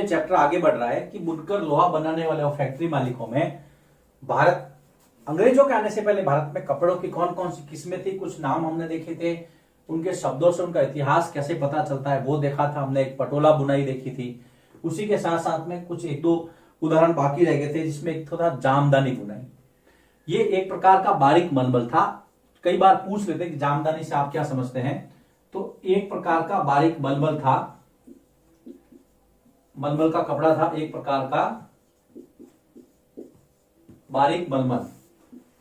ये चैप्टर आगे बढ़ रहा है कि बुनकर लोहा बनाने वाले और फैक्ट्री मालिकों में भारत, अंग्रेजों के आने से पहले भारत में कपड़ों की कौन कौन सी किस्में थी, कुछ नाम हमने देखे थे, उनके शब्दों से उनका इतिहास कैसे पता चलता है वो देखा था हमने। एक पटोला बुनाई देखी थी, उसी के साथ साथ में कुछ एक दो उदाहरण बाकी रह गए थे, जिसमें एक तो था जामदानी बुनाई। ये एक प्रकार का बारीक मलमल था। कई बार पूछ लेते कि जामदानी से आप क्या समझते हैं, तो एक प्रकार का बारीक मलमल था, मलमल का कपड़ा था, एक प्रकार का बारीक मलमल।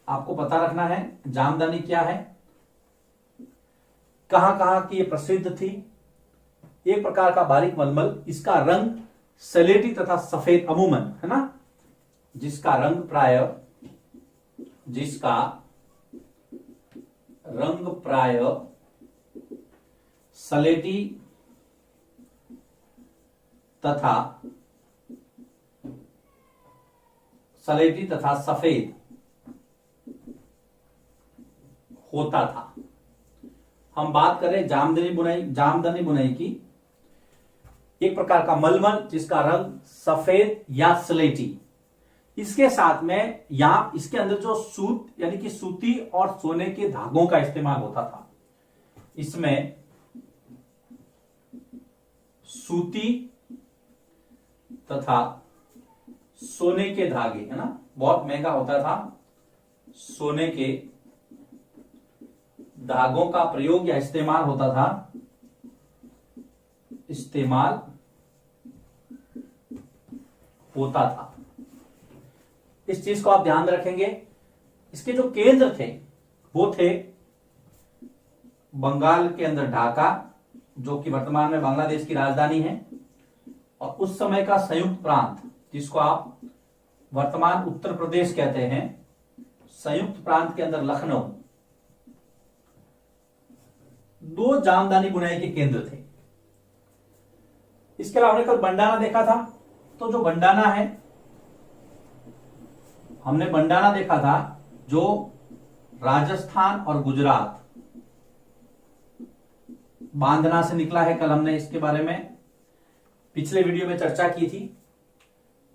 आपको पता रखना है जामदानी क्या है, कहां कहां की ये प्रसिद्ध थी। एक प्रकार का बारीक मलमल, इसका रंग सलेटी तथा सफेद अमूमन, है ना, जिसका रंग प्राय सलेटी तथा सफेद होता था। हम बात करें जामदानी बुनाई की, एक प्रकार का मलमल जिसका रंग सफेद या स्लेटी, इसके साथ में यहां इसके अंदर जो सूत यानी कि सूती और सोने के धागों का इस्तेमाल होता था। इसमें सूती तथा सोने के धागे, है ना, बहुत महंगा होता था, सोने के धागों का प्रयोग या इस्तेमाल होता था, इस चीज को आप ध्यान रखेंगे। इसके जो केंद्र थे वो थे बंगाल के अंदर ढाका, जो कि वर्तमान में बांग्लादेश की राजधानी है, और उस समय का संयुक्त प्रांत जिसको आप वर्तमान उत्तर प्रदेश कहते हैं, संयुक्त प्रांत के अंदर लखनऊ, दो जामदानी बुनाई के केंद्र थे। इसके अलावा हमने कल बंडाना देखा था, तो जो बंडाना है, हमने बंडाना देखा था जो राजस्थान और गुजरात, बांधना से निकला है। कल हमने इसके बारे में पिछले वीडियो में चर्चा की थी।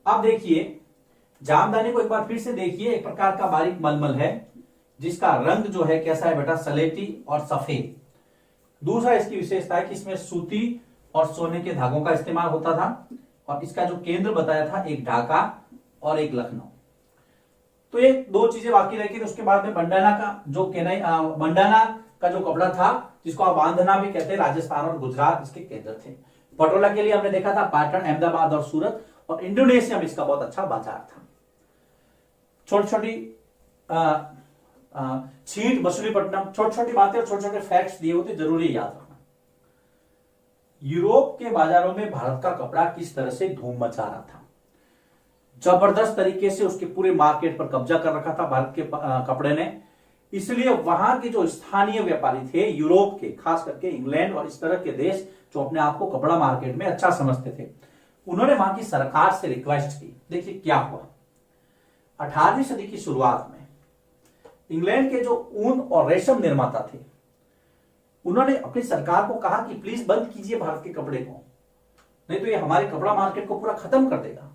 अब देखिए जामदानी को एक बार फिर से देखिए, एक प्रकार का बारीक मलमल है जिसका रंग जो है कैसा है बेटा, सलेटी और सफेद। दूसरा इसकी विशेषता है कि इसमें सूती और सोने के धागों का इस्तेमाल होता था, और इसका जो केंद्र बताया था एक ढाका और एक लखनऊ। तो ये दो चीजें बाकी रही। उसके बाद में बंडाना का जो कपड़ा था जिसको आप बांधना भी कहते हैं, राजस्थान और गुजरात इसके केंद्र थे। पटोला के लिए हमने देखा था पाटन, अहमदाबाद और सूरत, और इंडोनेशिया में इसका बहुत अच्छा बाजार था। छोटी छोटी छींट, मछलीपट्टनम, छोटी छोटी बातें और छोटे छोटे फैक्ट्स दिए होते, जरूरी याद रखना। यूरोप के बाजारों में भारत का कपड़ा किस तरह से धूम मचा रहा था, जबरदस्त तरीके से उसके पूरे मार्केट पर कब्जा कर रखा था भारत के कपड़े ने। इसलिए वहां के जो स्थानीय व्यापारी थे यूरोप के, खास करके इंग्लैंड और इस तरह के देश जो अपने आप को कपड़ा मार्केट में अच्छा समझते थे, उन्होंने वहां की सरकार से रिक्वेस्ट की। देखिए क्या हुआ, 18वीं सदी की शुरुआत में इंग्लैंड के जो ऊन और रेशम निर्माता थे, उन्होंने अपनी सरकार को कहा कि प्लीज बंद कीजिए भारत के कपड़े को, नहीं तो ये हमारे कपड़ा मार्केट को पूरा खत्म कर देगा।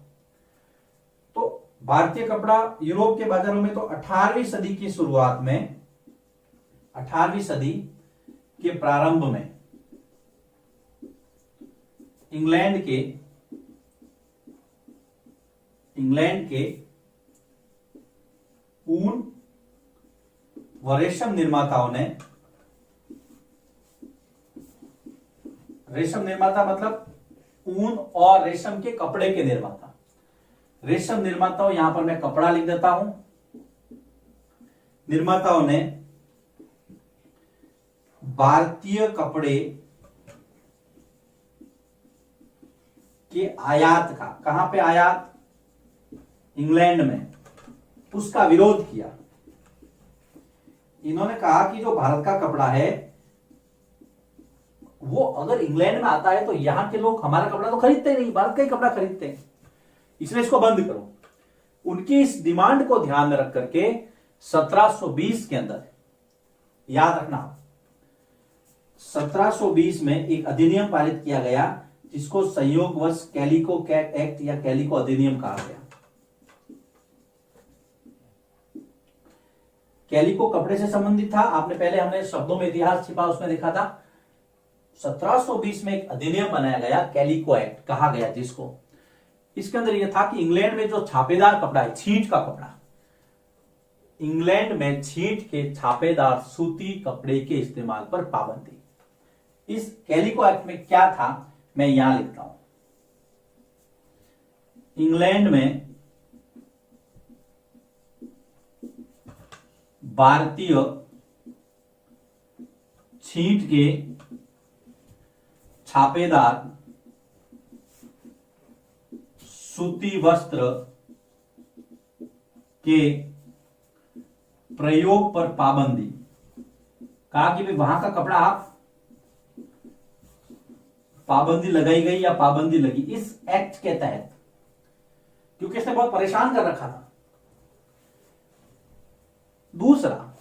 तो भारतीय कपड़ा यूरोप के बाजारों में, तो 18वीं सदी की शुरुआत में, 18वीं सदी के प्रारंभ में इंग्लैंड के ऊन व रेशम निर्माताओं ने, रेशम निर्माता मतलब ऊन और रेशम के कपड़े के निर्माता, रेशम निर्माताओं, यहां पर मैं कपड़ा लिख देता हूं, निर्माताओं ने भारतीय कपड़े के आयात का, कहां पे आयात, इंग्लैंड में, उसका विरोध किया। इन्होंने कहा कि जो भारत का कपड़ा है वो अगर इंग्लैंड में आता है तो यहां के लोग हमारा कपड़ा तो खरीदते नहीं, भारत का ही कपड़ा खरीदते हैं, इसलिए इसको बंद करो। उनकी इस डिमांड को ध्यान में रख करके 1720 के अंदर, याद रखना, 1720 में एक अधिनियम पारित किया गया जिसको संयोगवश कैलिको कैट एक्ट या कैलिको अधिनियम कहा गया। कैलिको कपड़े से संबंधित था। आपने पहले हमने शब्दों में इतिहास छिपा उसमें देखा था। 1720 में एक अधिनियम बनाया गया, कैलिको एक्ट कहा गया जिसको। इसके अंदर यह था कि इंग्लैंड में जो छापेदार कपड़ा है, छींट का कपड़ा, इंग्लैंड में छींट के छापेदार सूती कपड़े के इस्तेमाल पर पाबंदी। इस कैलिको एक्ट में क्या था मैं यहां लिखता हूं। इंग्लैंड में भारतीय छींट के छापेदार सूती वस्त्र के प्रयोग पर पाबंदी। कहा कि भाई वहां का कपड़ा आप पाबंदी लगाई गई या पाबंदी लगी इस एक्ट के तहत, क्योंकि इसने बहुत परेशान कर रखा था। दूसरा,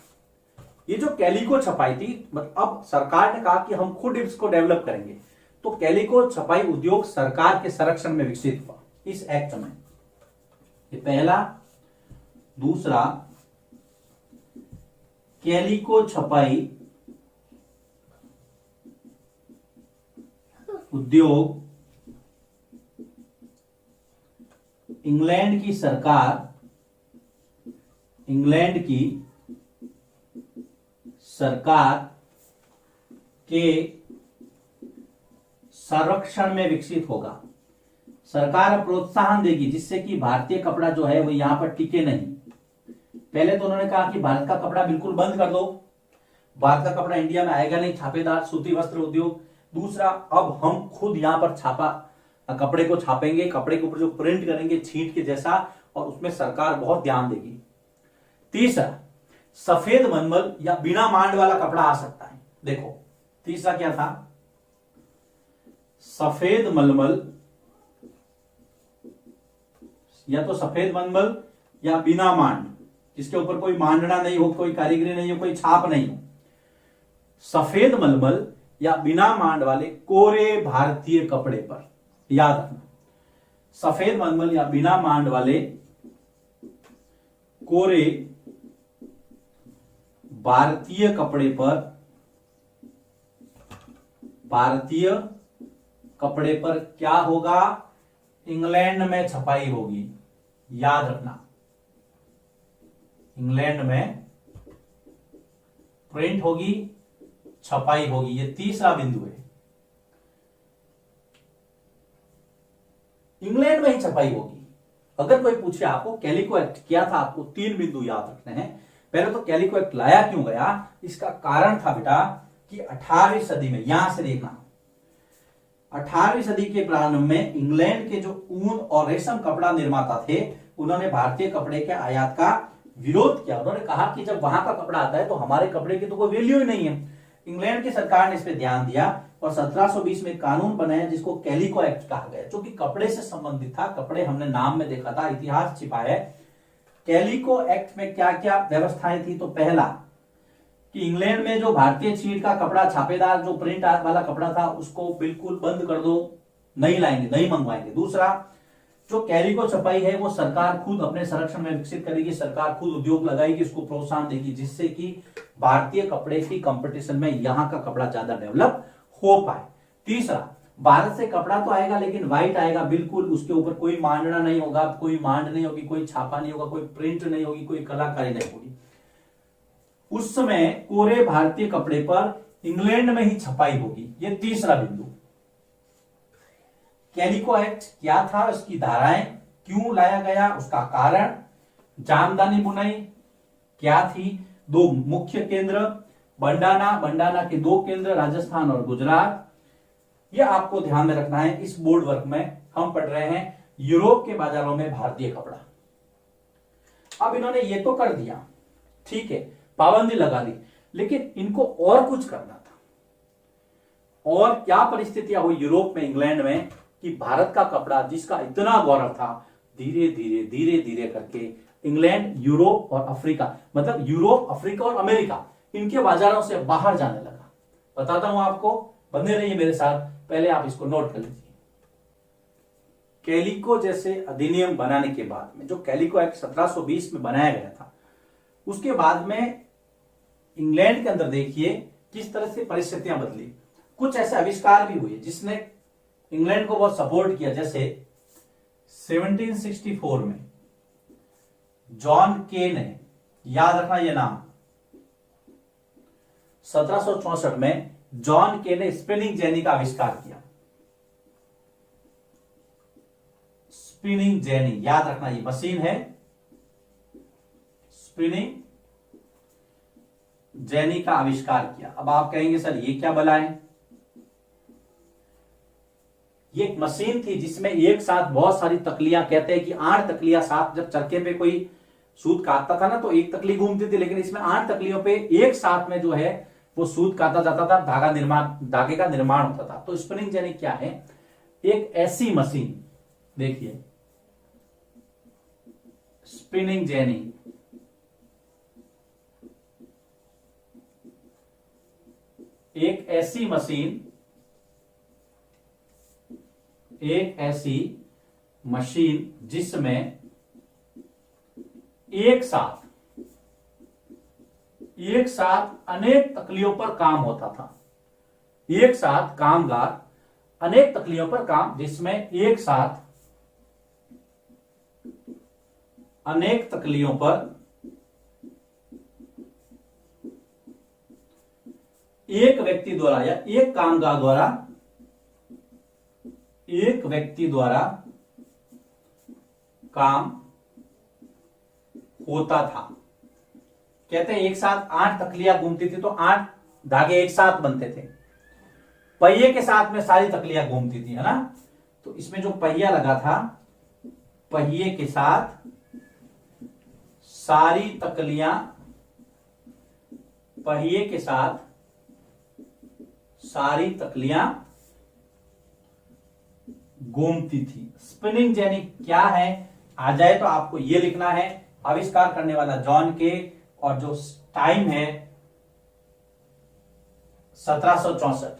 ये जो कैलिको छपाई थी, अब सरकार ने कहा कि हम खुद इसको डेवलप करेंगे, तो कैलिको छपाई उद्योग सरकार के संरक्षण में विकसित हुआ इस एक्ट में। ये पहला। दूसरा, कैलिको छपाई उद्योग इंग्लैंड की सरकार के संरक्षण में विकसित होगा। सरकार प्रोत्साहन देगी जिससे कि भारतीय कपड़ा जो है वो यहां पर टिके नहीं। पहले तो उन्होंने कहा कि भारत का कपड़ा बिल्कुल बंद कर दो, भारत का कपड़ा इंडिया में आएगा नहीं, छापेदार सूती वस्त्र उद्योग। दूसरा, अब हम खुद यहां पर कपड़े को छापेंगे, कपड़े के ऊपर जो प्रिंट करेंगे छींट के जैसा, और उसमें सरकार बहुत ध्यान देगी। तीसरा, सफेद मलमल या बिना मांड वाला कपड़ा आ सकता है। देखो तीसरा क्या था, सफेद मलमल या तो सफेद मलमल या बिना मांड, जिसके ऊपर कोई मांडना नहीं हो, कोई कारीगरी नहीं हो, कोई छाप नहीं हो। सफेद मलमल या बिना मांड वाले कोरे भारतीय कपड़े पर, याद रखना, सफेद मलमल या बिना मांड वाले कोरे भारतीय कपड़े पर क्या होगा, इंग्लैंड में छपाई होगी। याद रखना, इंग्लैंड में प्रिंट होगी, छपाई होगी। ये तीसरा बिंदु है, इंग्लैंड में ही छपाई होगी। अगर कोई पूछे आपको कैलिको एक्ट क्या था, आपको 3 बिंदु याद रखने हैं। पहले तो कैलिको एक्ट लाया क्यों गया, इसका कारण था बेटा कि 18वीं सदी में, यहां से देखना, 18वीं सदी के प्रारंभ में इंग्लैंड के जो ऊन और रेशम कपड़ा निर्माता थे, उन्होंने भारतीय कपड़े के आयात का विरोध किया। उन्होंने कहा कि जब वहां का कपड़ा आता है तो हमारे कपड़े की तो कोई वैल्यू ही नहीं है। इंग्लैंड की सरकार ने इस पर ध्यान दिया और 1720 में कानून बनाया जिसको कैलिको एक्ट कहा गया, जो कि कपड़े से संबंधित था। कपड़े हमने नाम में देखा था, इतिहास छिपा है। कैलिको एक्ट में क्या क्या व्यवस्थाएं थी, तो पहला कि इंग्लैंड में जो भारतीय छींट का कपड़ा, छापेदार जो प्रिंट वाला कपड़ा था, उसको बिल्कुल बंद कर दो, नहीं लाएंगे, नहीं मंगवाएंगे। दूसरा, जो कैलिको छपाई है वो सरकार खुद अपने संरक्षण में विकसित करेगी, सरकार खुद उद्योग लगाएगी, इसको प्रोत्साहन देगी, जिससे कि भारतीय कपड़े की कंपटीशन में यहां का कपड़ा ज्यादा डेवलप हो पाए। तीसरा, भारत से कपड़ा तो आएगा लेकिन व्हाइट आएगा बिल्कुल, उसके ऊपर कोई मांडना नहीं होगा, कोई मांड नहीं होगी, कोई छापा नहीं होगा, कोई प्रिंट नहीं होगी, कोई कलाकारी नहीं होगी। उस समय कोरे भारतीय कपड़े पर इंग्लैंड में ही छपाई होगी। ये तीसरा बिंदु। कैलिको एक्ट क्या था, उसकी धाराएं, क्यों लाया गया, उसका कारण, जामदानी बुनाई क्या थी, 2 मुख्य केंद्र, बंडाना के 2 केंद्र, राजस्थान और गुजरात। यह आपको ध्यान में रखना है। इस बोर्ड वर्क में हम पढ़ रहे हैं यूरोप के बाजारों में भारतीय कपड़ा। अब इन्होंने ये तो कर दिया, ठीक है, पाबंदी लगा दी, लेकिन इनको और कुछ करना था। और क्या परिस्थितियां हुई यूरोप में, इंग्लैंड में, कि भारत का कपड़ा जिसका इतना गौरव था, धीरे धीरे करके इंग्लैंड, यूरोप और अफ्रीका, मतलब यूरोप, अफ्रीका और अमेरिका, इनके बाजारों से बाहर जाने लगा। बताता हूं आपको, बने रहिए मेरे साथ, पहले आप इसको नोट कर लीजिए। कैलिको जैसे अधिनियम बनाने के बाद में, जो कैलिको एक्ट 1720 में बनाया गया था, उसके बाद में इंग्लैंड के अंदर देखिए किस तरह से परिस्थितियां बदली। कुछ ऐसे आविष्कार भी हुए जिसने इंग्लैंड को बहुत सपोर्ट किया। जैसे 1764 में जॉन के ने, याद रखना यह नाम, 1764 में जॉन के ने स्पिनिंग जेनी का आविष्कार किया। स्पिनिंग जेनी, याद रखना ये मशीन है, स्पिनिंग जेनी का आविष्कार किया। अब आप कहेंगे सर ये क्या बला है? ये एक मशीन थी जिसमें एक साथ बहुत सारी तकलियां, कहते हैं कि 8 तकलियां साथ, जब चरखे पे कोई सूत काटता था ना तो एक तकली घूमती थी, लेकिन इसमें 8 तकलियों पे एक साथ में जो है वो सूत काटा जाता था, धागे का निर्माण होता था। तो स्पिनिंग जेनी क्या है? एक ऐसी मशीन, देखिए स्पिनिंग जेनी, एक ऐसी मशीन, एक ऐसी मशीन जिसमें एक साथ अनेक तकलियों पर काम होता था। एक साथ कामगार अनेक तकलियों पर काम, जिसमें एक साथ अनेक तकलियों पर एक व्यक्ति द्वारा या एक कामगार द्वारा, एक व्यक्ति द्वारा काम होता था। कहते हैं एक साथ 8 तकलियां घूमती थी तो 8 धागे एक साथ बनते थे। पहिए के साथ में सारी तकलियां घूमती थी, है ना? तो इसमें जो पहिया लगा था, पहिए के साथ सारी तकलियां, पहिए के साथ सारी तकलियां घूमती थी। स्पिनिंग जेनी क्या है? आ जाए तो आपको यह लिखना है, आविष्कार करने वाला जॉन के, और जो टाइम है 1764।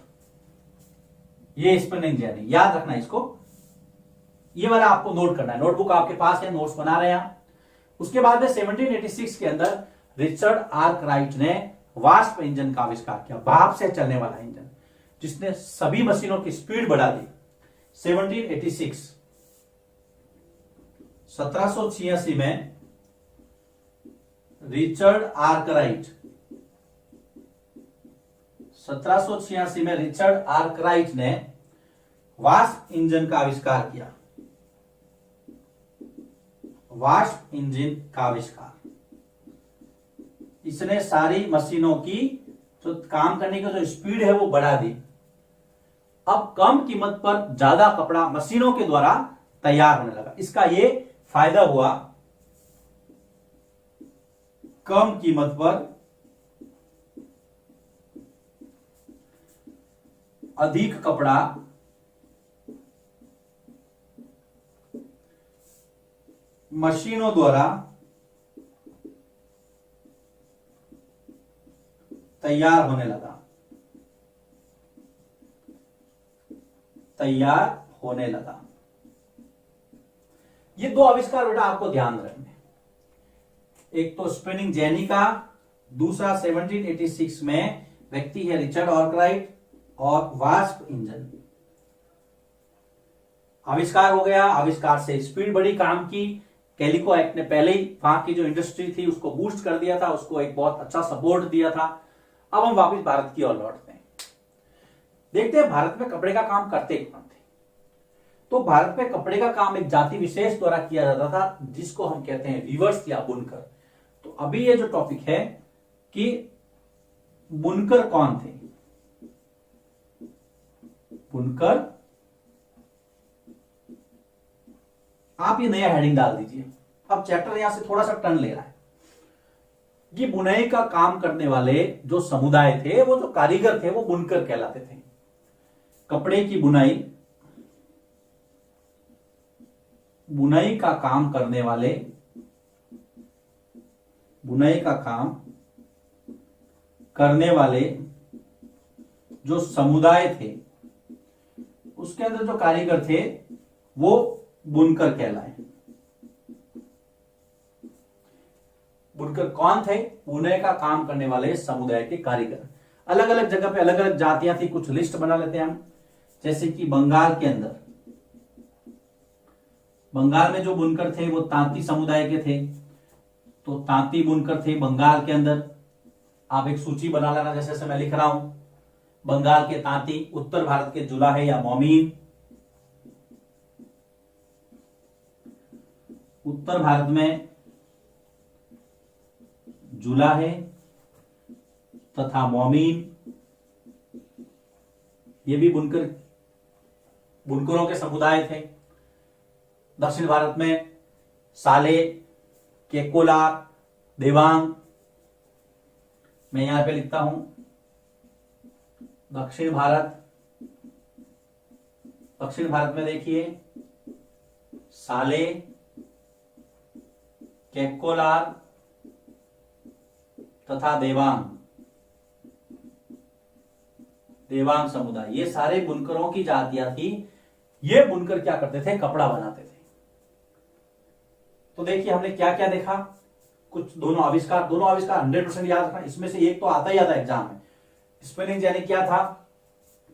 ये स्पिनिंग जेनी, याद रखना इसको, ये वाला आपको नोट करना है। नोटबुक आपके पास है, नोट्स बना रहे हैं। उसके बाद में 1786 के अंदर रिचर्ड आर्कराइट ने वास्प इंजन का आविष्कार किया, भाप से चलने वाला इंजन, जिसने सभी मशीनों की स्पीड बढ़ा दी। 1786, 1786 में रिचर्ड आर्कराइट, 1786 में रिचर्ड आर्कराइट ने वास्प इंजन का आविष्कार किया। वास्प इंजन का आविष्कार, इसने सारी मशीनों की जो काम करने की जो स्पीड है वो बढ़ा दी। अब कम कीमत पर ज्यादा कपड़ा मशीनों के द्वारा तैयार होने लगा। इसका ये फायदा हुआ, कम कीमत पर अधिक कपड़ा मशीनों द्वारा तैयार होने लगा, तैयार होने लगा। ये 2 आविष्कार बेटा आपको ध्यान रखने, एक तो स्पिनिंग जेनी का, दूसरा 1786 में व्यक्ति है रिचर्ड आर्कराइट, और वास्प इंजन आविष्कार हो गया। आविष्कार से स्पीड बढ़ी काम की। कैलिको एक्ट ने पहले ही वहां की जो इंडस्ट्री थी उसको बूस्ट कर दिया था, उसको एक बहुत अच्छा सपोर्ट दिया था। अब हम वापस भारत की ओर लौटते हैं, देखते हैं भारत में कपड़े का काम करते कौन थे। तो भारत में कपड़े का काम एक जाति विशेष द्वारा किया जाता था, जिसको हम कहते हैं वीवर्स या बुनकर। तो अभी ये जो टॉपिक है कि बुनकर कौन थे, बुनकर, आप ये नया हेडिंग डाल दीजिए। अब चैप्टर यहां से थोड़ा सा टर्न ले रहा है। ये बुनाई का काम करने वाले जो समुदाय थे, वो जो कारीगर थे, वो बुनकर कहलाते थे। कपड़े की बुनाई, बुनाई का काम करने वाले, बुनाई का काम करने वाले जो समुदाय थे, उसके अंदर जो कारीगर थे वो बुनकर कहलाए। बुनकर कौन थे? बुने का काम करने वाले समुदाय के कारीगर। अलग अलग जगह पे अलग अलग जातियां थी, कुछ लिस्ट बना लेते हैं हम। जैसे कि बंगाल के अंदर, बंगाल में जो बुनकर थे वो तांती समुदाय के थे, तो तांती बुनकर थे बंगाल के अंदर। आप एक सूची बना लेना, जैसे मैं लिख रहा हूं, बंगाल के तांती, उत्तर भारत के जुलाहे या मोमीन, उत्तर भारत में जुलाहे तथा मोमीन, ये भी बुनकरों के समुदाय थे। दक्षिण भारत में साले, केकोलार, देवांग, मैं यहां पे लिखता हूं दक्षिण भारत में देखिए साले, केकोलार तथा देवांग समुदाय, ये सारे बुनकरों की जातियां थी। ये बुनकर क्या करते थे? कपड़ा बनाते थे। तो देखिए हमने क्या क्या देखा, कुछ दोनों आविष्कार 100% याद रखना, इसमें से एक तो आता ही आता एग्जाम में। स्पेलिंग यानी क्या था,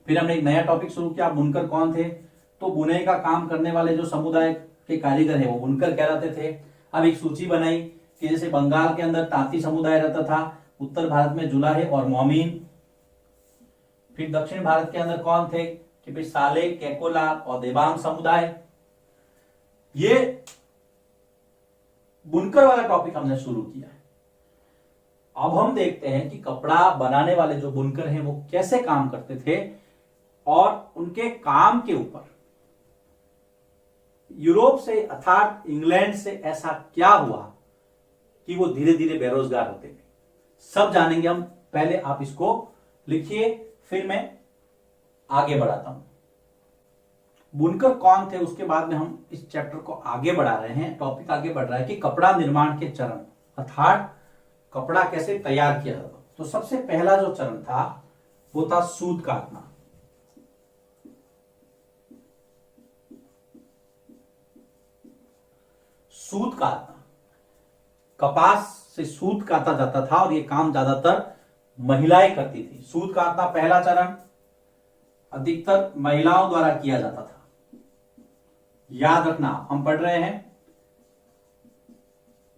फिर हमने एक नया टॉपिक शुरू किया, बुनकर कौन थे? तो बुनाई का काम करने वाले जो समुदाय के कारीगर है वो बुनकर कहलाते थे। अब एक सूची बनाई कि जैसे बंगाल के अंदर तांती समुदाय रहता था, उत्तर भारत में जुलाहे और मोमीन, फिर दक्षिण भारत के अंदर कौन थे कि भाई साले, केकोलार और देवांग समुदाय। ये बुनकर वाला टॉपिक हमने शुरू किया है। अब हम देखते हैं कि कपड़ा बनाने वाले जो बुनकर हैं वो कैसे काम करते थे और उनके काम के ऊपर यूरोप से अर्थात इंग्लैंड से ऐसा क्या हुआ कि वो धीरे धीरे बेरोजगार होते गए। सब जानेंगे हम। पहले आप इसको लिखिए, फिर मैं आगे बढ़ाता हूं। बुनकर कौन थे, उसके बाद में हम इस चैप्टर को आगे बढ़ा रहे हैं। टॉपिक आगे बढ़ रहा है कि कपड़ा निर्माण के चरण, अर्थात कपड़ा कैसे तैयार किया जाता। तो सबसे पहला जो चरण था वो था सूत काटना। सूत काटना, कपास से सूत काटा जाता था और ये काम ज्यादातर महिलाएं करती थी। सूत काटना पहला चरण अधिकतर महिलाओं द्वारा किया जाता था। याद रखना, हम पढ़ रहे हैं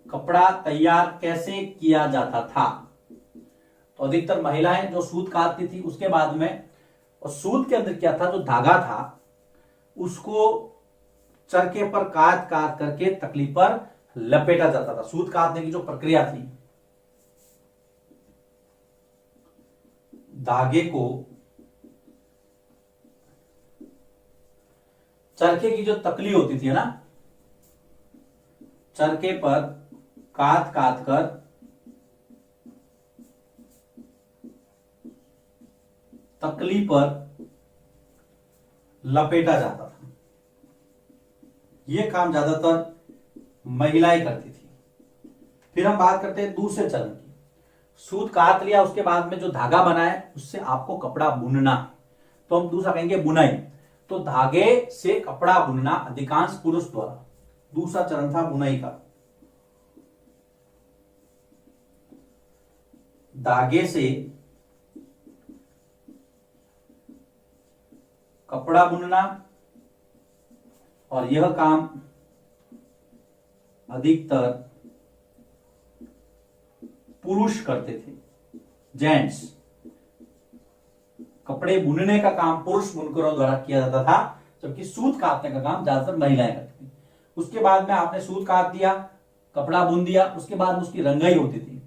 कपड़ा तैयार कैसे किया जाता था, तो अधिकतर महिलाएं जो सूत काटती थी। उसके बाद में, और सूत के अंदर क्या था, जो धागा था उसको चरखे पर काट काट करके तकली पर लपेटा जाता था। सूत काटने की जो प्रक्रिया थी, धागे को चरखे की जो तकली होती थी ना, चरखे पर काट काट कर तकली पर लपेटा जाता था। यह काम ज्यादातर महिलाएं करती थी। फिर हम बात करते हैं दूसरे चरण की। सूत काट लिया, उसके बाद में जो धागा बना है उससे आपको कपड़ा बुनना है, तो हम दूसरा कहेंगे बुनाई। तो धागे से कपड़ा बुनना अधिकांश पुरुष द्वारा, दूसरा चरण था बुनाई का। धागे से कपड़ा बुनना, और यह काम अधिकतर पुरुष करते थे, जेंट्स। कपड़े बुनने का काम पुरुष बुनकरों द्वारा किया जाता था, जबकि सूत काटने का काम ज्यादातर महिलाएं करती थी। उसके बाद में आपने सूत काट दिया, कपड़ा बुन दिया, उसके बाद उसकी रंगाई होती थी।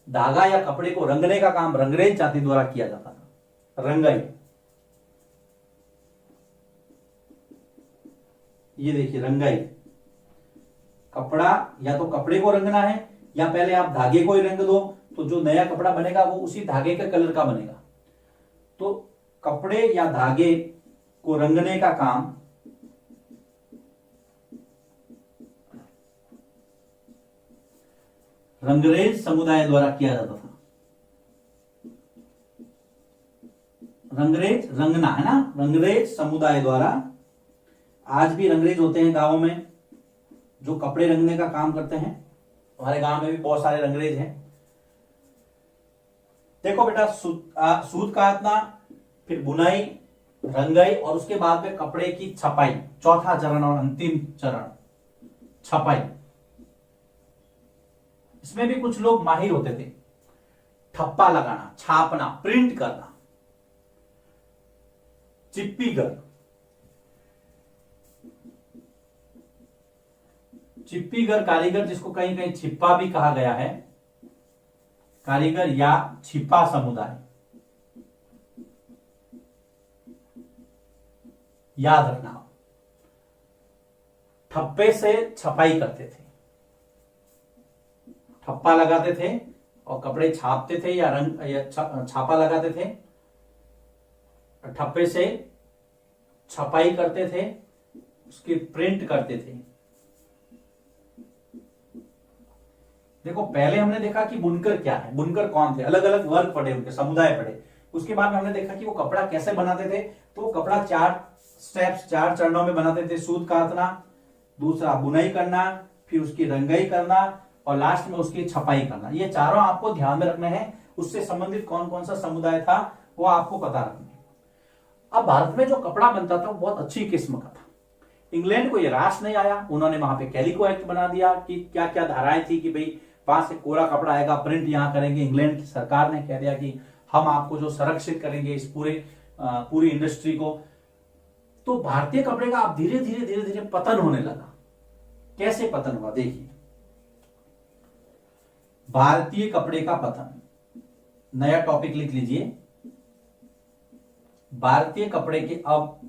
धागा या कपड़े को रंगने का काम रंगरेज जाति द्वारा किया जाता था, रंगाई। ये देखिए रंगाई, कपड़ा या तो कपड़े को रंगना है या पहले आप धागे को ही रंग दो, तो जो नया कपड़ा बनेगा वो उसी धागे के कलर का बनेगा। तो कपड़े या धागे को रंगने का काम रंगरेज समुदाय द्वारा किया जाता था। रंगरेज, रंगना है ना, रंगरेज समुदाय द्वारा आज भी रंगरेज होते हैं गांवों में जो कपड़े रंगने का काम करते हैं। हमारे गांव में भी बहुत सारे रंगरेज हैं। देखो बेटा, सूत काटना, फिर बुनाई, रंगाई और उसके बाद में कपड़े की छपाई, चौथा चरण और अंतिम चरण छपाई। इसमें भी कुछ लोग माहिर होते थे। ठप्पा लगाना, छापना, प्रिंट करना, चिप्पीगर, चिप्पीगर कारीगर, जिसको कहीं कहीं छिप्पा भी कहा गया है, कारीगर या छिपा समुदाय, याद रखना। ठप्पे से छपाई करते थे, ठप्पा लगाते थे और कपड़े छापते थे या रंग या छापा लगाते थे, ठप्पे से छपाई करते थे, उसकी प्रिंट करते थे। देखो, पहले हमने देखा कि बुनकर क्या है, बुनकर कौन थे, अलग अलग वर्ग पढ़े, उनके समुदाय पढ़े। उसके बाद में हमने देखा कि वो कपड़ा कैसे बनाते थे। तो वो कपड़ा 4 स्टेप्स, 4 चरणों में बनाते थे। सूत काटना, दूसरा बुनाई करना, फिर उसकी रंगाई करना और लास्ट में उसकी छपाई करना। ये चारों आपको ध्यान में रखने हैं। उससे संबंधित कौन कौन सा समुदाय था वो आपको पता रखना है। अब भारत में जो कपड़ा बनता था वो बहुत अच्छी किस्म का था। इंग्लैंड को ये रास नहीं आया, उन्होंने वहां पे कैलिको एक्ट बना दिया कि क्या क्या धाराएं थी कि भाई वहां से कोरा कपड़ा आएगा, प्रिंट यहां करेंगे। इंग्लैंड की सरकार ने कह दिया कि हम आपको जो संरक्षित करेंगे इस पूरी इंडस्ट्री को। तो भारतीय कपड़े का अब धीरे धीरे पतन होने लगा। कैसे पतन हुआ देखिए। भारतीय कपड़े का पतन, नया टॉपिक लिख लीजिए। भारतीय कपड़े के अब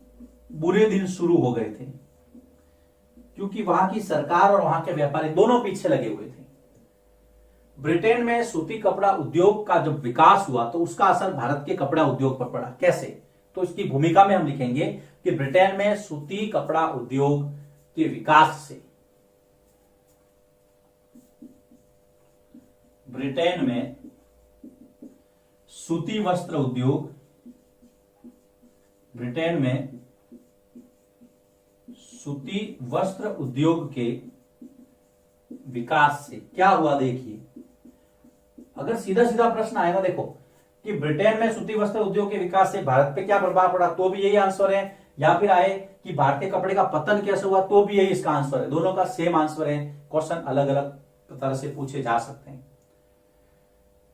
बुरे दिन शुरू हो गए थे, क्योंकि वहां की सरकार और वहां के व्यापारी दोनों पीछे लगे हुए थे। ब्रिटेन में सूती कपड़ा उद्योग का जब विकास हुआ तो उसका असर भारत के कपड़ा उद्योग पर पड़ा। कैसे? तो इसकी भूमिका में हम लिखेंगे कि ब्रिटेन में सूती कपड़ा उद्योग के विकास से, ब्रिटेन में सूती वस्त्र उद्योग, ब्रिटेन में सूती वस्त्र उद्योग के विकास से क्या हुआ देखिए। अगर सीधा सीधा प्रश्न आएगा देखो कि ब्रिटेन में सूती वस्त्र उद्योग के विकास से भारत पे क्या प्रभाव पड़ा, तो भी यही आंसर है। या फिर आए कि भारतीय कपड़े का पतन कैसे हुआ, तो भी यही इसका आंसर है। दोनों का सेम आंसर है। क्वेश्चन अलग अलग तरह से पूछे जा सकते हैं।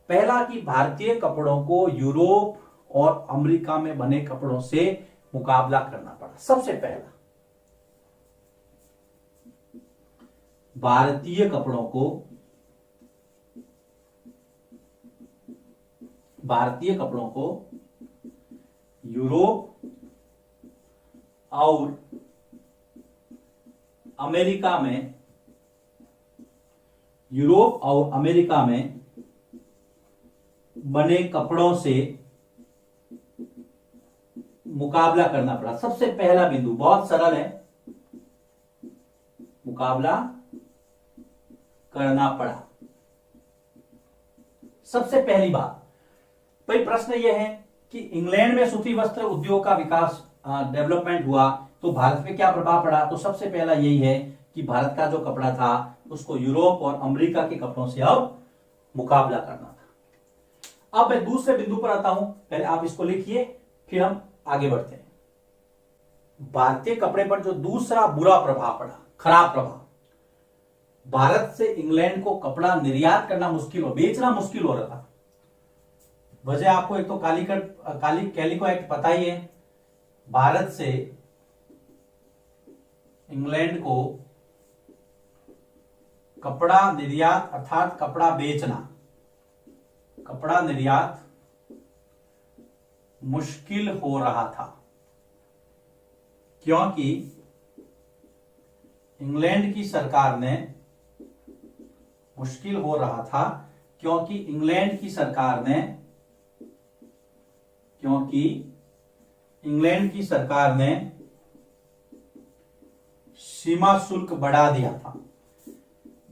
पहला कि भारतीय कपड़ों को यूरोप और अमेरिका में बने कपड़ों से मुकाबला करना पड़ा। सबसे पहला भारतीय कपड़ों को यूरोप और अमेरिका में बने कपड़ों से मुकाबला करना पड़ा। सबसे पहला बिंदु बहुत सरल है, मुकाबला करना पड़ा। सबसे पहली बात भाई, प्रश्न यह है कि इंग्लैंड में सूती वस्त्र उद्योग का विकास, डेवलपमेंट हुआ तो भारत पे क्या प्रभाव पड़ा। तो सबसे पहला यही है कि भारत का जो कपड़ा था उसको यूरोप और अमेरिका के कपड़ों से अब मुकाबला करना था। अब मैं दूसरे बिंदु पर आता हूं, पहले आप इसको लिखिए फिर हम आगे बढ़ते हैं। भारतीय कपड़े पर जो दूसरा बुरा प्रभाव पड़ा, खराब प्रभाव, भारत से इंग्लैंड को कपड़ा निर्यात करना मुश्किल हो, बेचना मुश्किल हो रहा था। वजह आपको एक तो कैलिको एक्ट पता ही है। भारत से इंग्लैंड को कपड़ा निर्यात अर्थात कपड़ा बेचना, कपड़ा निर्यात मुश्किल हो रहा था, क्योंकि इंग्लैंड की सरकार ने, मुश्किल हो रहा था क्योंकि इंग्लैंड की सरकार ने सीमा शुल्क बढ़ा दिया था।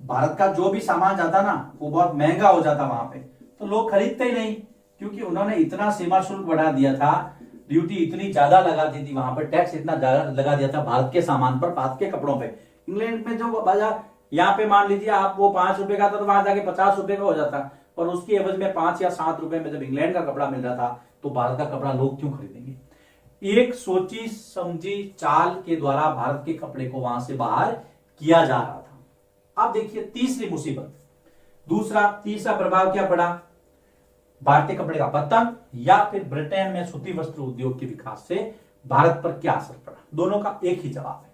भारत का जो भी सामान जाता ना वो बहुत महंगा हो जाता वहां पे, तो लोग खरीदते ही नहीं, क्योंकि उन्होंने इतना सीमा शुल्क बढ़ा दिया था। ड्यूटी इतनी ज्यादा लगा दी थी, वहां पर टैक्स इतना ज्यादा लगा दिया था भारत के सामान पर, भारत के कपड़ों पे। इंग्लैंड में जो बाजार, यहाँ पे मान लीजिए आप वो 5 रुपए का था तो वहां जाके 50 रुपए का हो जाता, और उसकी एवज में 5 या 7 रुपए में जब इंग्लैंड का कपड़ा मिल रहा था, तो भारत का कपड़ा लोग क्यों खरीदेंगे? एक सोची समझी चाल के द्वारा भारत के कपड़े को वहां से बाहर किया जा रहा था। अब देखिए तीसरी मुसीबत, तीसरा प्रभाव क्या पड़ा? भारतीय कपड़े का पतन या फिर ब्रिटेन में सूती वस्त्र उद्योग के विकास से भारत पर क्या असर पड़ा? दोनों का एक ही जवाब है।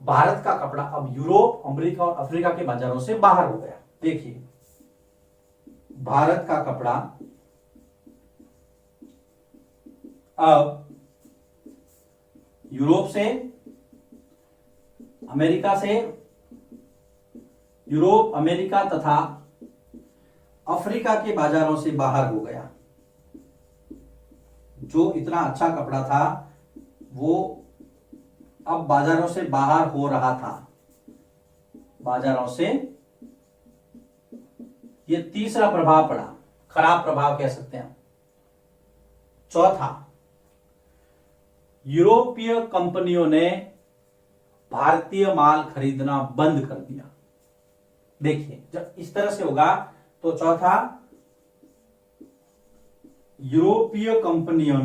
भारत का कपड़ा अब यूरोप, अमेरिका और अफ्रीका के बाजारों से बाहर हो गया। देखिए, भारत का कपड़ा अब यूरोप से, अमेरिका से, यूरोप, अमेरिका तथा अफ्रीका के बाजारों से बाहर हो गया। जो इतना अच्छा कपड़ा था वो अब बाजारों से बाहर हो रहा था, बाजारों से। ये तीसरा प्रभाव पड़ा, खराब प्रभाव कह सकते हैं। चौथा, यूरोपीय कंपनियों ने भारतीय माल खरीदना बंद कर दिया। देखिए, जब इस तरह से होगा तो चौथा, यूरोपीय कंपनियों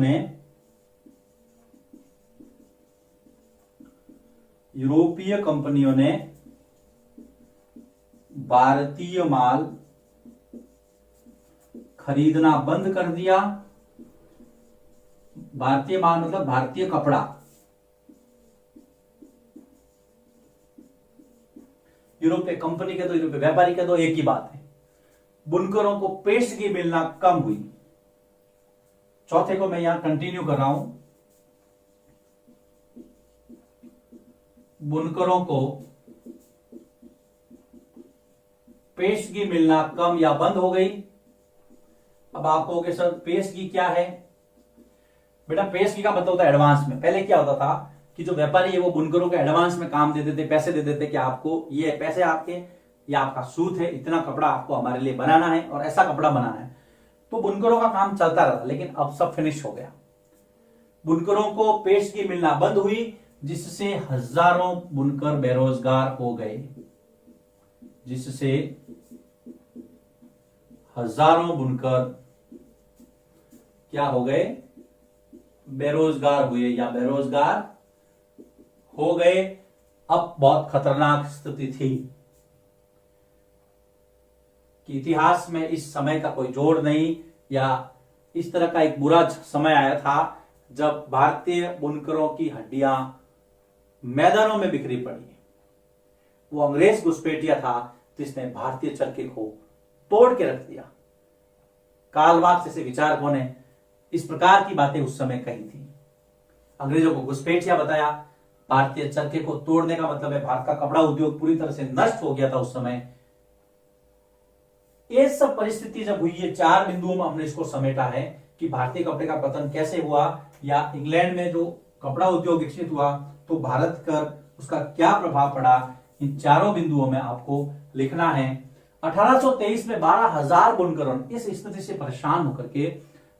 ने भारतीय माल खरीदना बंद कर दिया। भारतीय माल मतलब भारतीय कपड़ा। यूरोपीय कंपनी के दो, यूरोपीय व्यापारी के दो, एक ही बात है। बुनकरों को पेशगी मिलना कम हुई। चौथे को मैं यहां कंटिन्यू कर रहा हूं। बुनकरों को पेशगी मिलना कम या बंद हो गई। अब आप कहोगे सर पेशगी क्या है? बेटा, पेशगी का मतलब होता है एडवांस में। पहले क्या होता था कि जो व्यापारी है वो बुनकरों को एडवांस में काम दे देते थे, पैसे दे देते कि आपको ये पैसे आपके, ये आपका सूत है, इतना कपड़ा आपको हमारे लिए बनाना है और ऐसा कपड़ा बनाना है। तो बुनकरों का काम चलता रहा, लेकिन अब सब फिनिश हो गया। बुनकरों को पेशगी मिलना बंद हुई, जिससे हजारों बुनकर बेरोजगार हो गए, जिससे हजारों बुनकर क्या हो गए? बेरोजगार हुए या बेरोजगार हो गए। अब बहुत खतरनाक स्थिति थी कि इतिहास में इस समय का कोई जोड़ नहीं, या इस तरह का एक बुरा समय आया था जब भारतीय बुनकरों की हड्डियां मैदानों में बिखरी पड़ी। वो अंग्रेज घुसपैठिया था जिसने भारतीय चरखे को तोड़ के रख दिया। कार्ल मार्क्स जैसे विचारकों ने इस प्रकार की बातें उस समय कही थी। अंग्रेजों को घुसपैठिया बताया। भारतीय चरखे को तोड़ने का मतलब है भारत का कपड़ा उद्योग पूरी तरह से नष्ट हो गया था उस समय। ये सब परिस्थिति जब हुई, ये 4 बिंदुओं में हमने इसको समेटा है कि भारतीय कपड़े का पतन कैसे हुआ, या इंग्लैंड में जो कपड़ा उद्योग विकसित हुआ तो भारत पर उसका क्या प्रभाव पड़ा। इन चारों बिंदुओं में आपको लिखना है। 1823 में 12,000 बुनकरों इस स्थिति से परेशान होकर के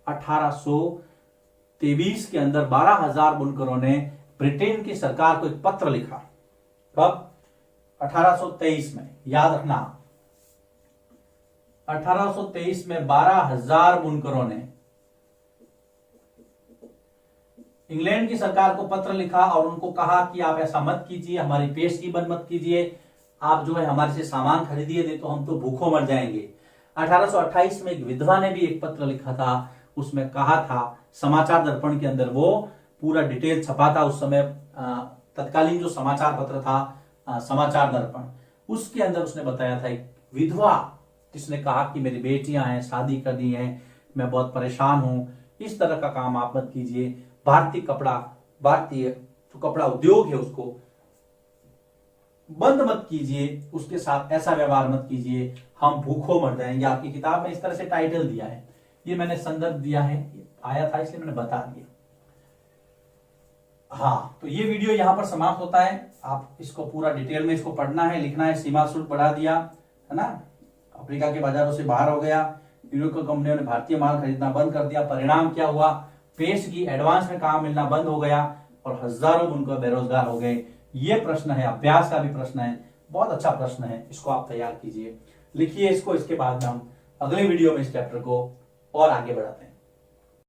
1823 के अंदर 12,000 बुनकरों ने ब्रिटेन की सरकार को एक पत्र लिखा। कब? 1823 में, याद रखना। 1823 में 12,000 बुनकरों ने इंग्लैंड की सरकार को पत्र लिखा और उनको कहा कि आप ऐसा मत कीजिए, हमारी पेशगी बंद मत कीजिए, आप जो है हमारे से सामान खरीदिए, नहीं तो हम तो भूखों मर जाएंगे। 1828 में एक विधवा ने भी एक पत्र लिखा था, उसमें कहा था, समाचार दर्पण के अंदर वो पूरा डिटेल छपा था उस समय। तत्कालीन जो समाचार पत्र था समाचार दर्पण, उसके अंदर उसने बताया था एक विधवा जिसने कहा कि मेरी बेटियां हैं, शादी करनी है, मैं बहुत परेशान हूं, इस तरह का काम आप मत कीजिए, भारतीय जो कपड़ा उद्योग है उसको बंद मत कीजिए, उसके साथ ऐसा व्यवहार मत कीजिए, हम भूखों मर जाएंगे। आपकी किताब में इस तरह से टाइटल दिया है, ये मैंने संदर्भ दिया है, आया था इसलिए मैंने बता दिया। हाँ, तो ये वीडियो यहां पर समाप्त होता है। आप इसको पूरा डिटेल में इसको पढ़ना है, लिखना है। सीमा शुल्क बढ़ा दिया है ना, अफ्रीका के बाजारों से बाहर हो गया, यूरोपीय कंपनियों ने भारतीय माल खरीदना बंद कर दिया। परिणाम क्या हुआ? पेस्ट की, एडवांस में काम मिलना बंद हो गया और हजारों बुनकर बेरोजगार हो गए। ये प्रश्न है, अभ्यास का भी प्रश्न है, बहुत अच्छा प्रश्न है, इसको आप तैयार कीजिए, लिखिए इसको। इसके बाद हम अगले वीडियो में इस चैप्टर को और आगे बढ़ाते हैं।